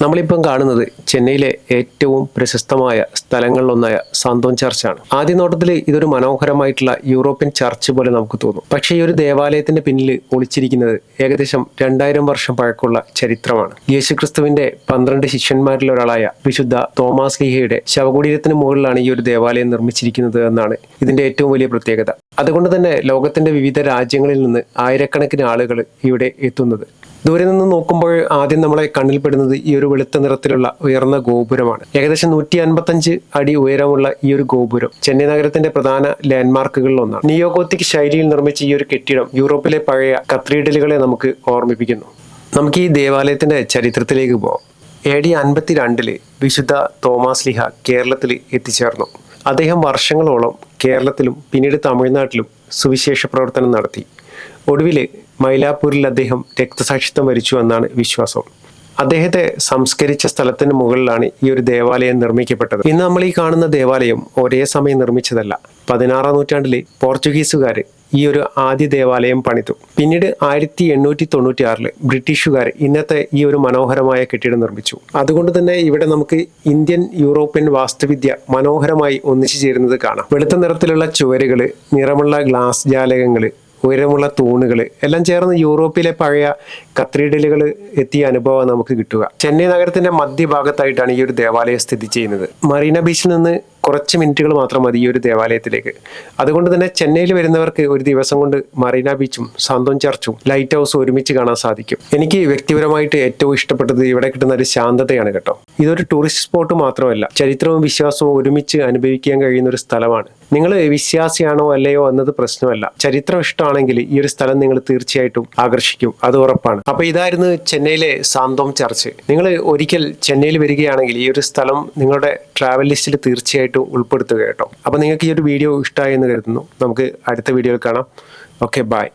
നമ്മളിപ്പം കാണുന്നത് ചെന്നൈയിലെ ഏറ്റവും പ്രശസ്തമായ സ്ഥലങ്ങളിലൊന്നായ സാന്തോം ചർച്ചാണ്. ആദ്യ നോട്ടത്തിൽ ഇതൊരു മനോഹരമായിട്ടുള്ള യൂറോപ്യൻ ചർച്ച് പോലെ നമുക്ക് തോന്നും. പക്ഷേ ഈ ഒരു ദേവാലയത്തിന്റെ പിന്നിൽ ഒളിച്ചിരിക്കുന്നത് ഏകദേശം 2000 വർഷം പഴക്കമുള്ള ചരിത്രമാണ്. യേശുക്രിസ്തുവിന്റെ 12 ശിഷ്യന്മാരിൽ ഒരാളായ വിശുദ്ധ തോമാസ് ലീഹയുടെ ശവകുടീരത്തിന് മുകളിലാണ് ഈ ഒരു ദേവാലയം നിർമ്മിച്ചിരിക്കുന്നത് എന്നാണ് ഇതിന്റെ ഏറ്റവും വലിയ പ്രത്യേകത. അതുകൊണ്ട് തന്നെ ലോകത്തിന്റെ വിവിധ രാജ്യങ്ങളിൽ നിന്ന് ആയിരക്കണക്കിന് ആളുകൾ ഇവിടെ എത്തുന്നത്. ദൂരെ നിന്ന് നോക്കുമ്പോൾ ആദ്യം നമ്മളെ കണ്ണിൽപ്പെടുന്നത് ഈ ഒരു വെളുത്ത നിറത്തിലുള്ള ഉയർന്ന ഗോപുരമാണ്. ഏകദേശം 155 അടി ഉയരമുള്ള ഈ ഒരു ഗോപുരം ചെന്നൈ നഗരത്തിന്റെ പ്രധാന ലാൻഡ്മാർക്കുകളിൽ ഒന്നാണ്. നിയോഗോത്തിക് ശൈലിയിൽ നിർമ്മിച്ച ഈ ഒരു കെട്ടിടം യൂറോപ്പിലെ പഴയ കത്തീഡ്രലുകളെ നമുക്ക് ഓർമ്മിപ്പിക്കുന്നു. നമുക്ക് ഈ ദേവാലയത്തിന്റെ ചരിത്രത്തിലേക്ക് പോകാം. AD 52 വിശുദ്ധ തോമാസ് ലീഹ കേരളത്തിൽ എത്തിച്ചേർന്നു. അദ്ദേഹം വർഷങ്ങളോളം കേരളത്തിലും പിന്നീട് തമിഴ്നാട്ടിലും സുവിശേഷ പ്രവർത്തനം നടത്തി. ഒടുവിൽ മൈലാപ്പൂരിൽ അദ്ദേഹം രക്തസാക്ഷിത്വം വരിച്ചു എന്നാണ് വിശ്വാസം. അദ്ദേഹത്തെ സംസ്കരിച്ച സ്ഥലത്തിന് മുകളിലാണ് ഈ ഒരു ദേവാലയം നിർമ്മിക്കപ്പെട്ടത്. ഇന്ന് നമ്മൾ ഈ കാണുന്ന ദേവാലയം ഒരേ സമയം നിർമ്മിച്ചതല്ല. 16ാം നൂറ്റാണ്ടിൽ പോർച്ചുഗീസുകാർ ഈ ഒരു ആദ്യ ദേവാലയം പണിതു. പിന്നീട് 1896 ബ്രിട്ടീഷുകാർ ഇന്നത്തെ ഈ ഒരു മനോഹരമായ കെട്ടിടം നിർമ്മിച്ചു. അതുകൊണ്ട് തന്നെ ഇവിടെ നമുക്ക് ഇന്ത്യൻ യൂറോപ്യൻ വാസ്തുവിദ്യ മനോഹരമായി ഒന്നിച്ചു ചേരുന്നത് കാണാം. വെളുത്ത നിറത്തിലുള്ള ചുവരുകൾ, നിറമുള്ള ഗ്ലാസ് ജാലകങ്ങൾ, ഉയരമുള്ള തൂണുകൾ എല്ലാം ചേർന്ന് യൂറോപ്പിലെ പഴയ കത്തീഡ്രലുകൾ എത്തിയ അനുഭവം നമുക്ക് കിട്ടുക. ചെന്നൈ നഗരത്തിന്റെ മധ്യഭാഗത്തായിട്ടാണ് ഈ ഒരു ദേവാലയം സ്ഥിതി ചെയ്യുന്നത്. മറീന ബീച്ചിൽ നിന്ന് കുറച്ച് മിനിറ്റുകൾ മാത്രം മതി ഈ ഒരു ദേവാലയത്തിലേക്ക്. അതുകൊണ്ട് തന്നെ ചെന്നൈയിൽ വരുന്നവർക്ക് ഒരു ദിവസം കൊണ്ട് മറീന ബീച്ചും സാന്തോം ചർച്ചും ലൈറ്റ് ഹൗസും ഒരുമിച്ച് കാണാൻ സാധിക്കും. എനിക്ക് വ്യക്തിപരമായിട്ട് ഏറ്റവും ഇഷ്ടപ്പെട്ടത് ഇവിടെ കിട്ടുന്ന ഒരു ശാന്തതയാണ് കേട്ടോ. ഇതൊരു ടൂറിസ്റ്റ് സ്പോട്ട് മാത്രമല്ല, ചരിത്രവും വിശ്വാസവും ഒരുമിച്ച് അനുഭവിക്കാൻ കഴിയുന്ന ഒരു സ്ഥലമാണ്. നിങ്ങൾ വിശ്വാസിയാണോ അല്ലയോ എന്നത് പ്രശ്നമല്ല. ചരിത്രം ഇഷ്ടമാണെങ്കിൽ ഈ ഒരു സ്ഥലം നിങ്ങൾ തീർച്ചയായിട്ടും ആകർഷിക്കും, അത് ഉറപ്പാണ്. അപ്പൊ ഇതായിരുന്നു ചെന്നൈയിലെ സാന്തോം ചർച്ച്. നിങ്ങൾ ഒരിക്കൽ ചെന്നൈയിൽ വരികയാണെങ്കിൽ ഈ ഒരു സ്ഥലം നിങ്ങളുടെ ട്രാവൽ ലിസ്റ്റിൽ തീർച്ചയായിട്ടും ഉൾപ്പെടുത്തുക കേട്ടോ. അപ്പൊ നിങ്ങൾക്ക് ഈ ഒരു വീഡിയോ ഇഷ്ടമായി എന്ന് കരുതുന്നു. നമുക്ക് അടുത്ത വീഡിയോയിൽ കാണാം. Okay, by.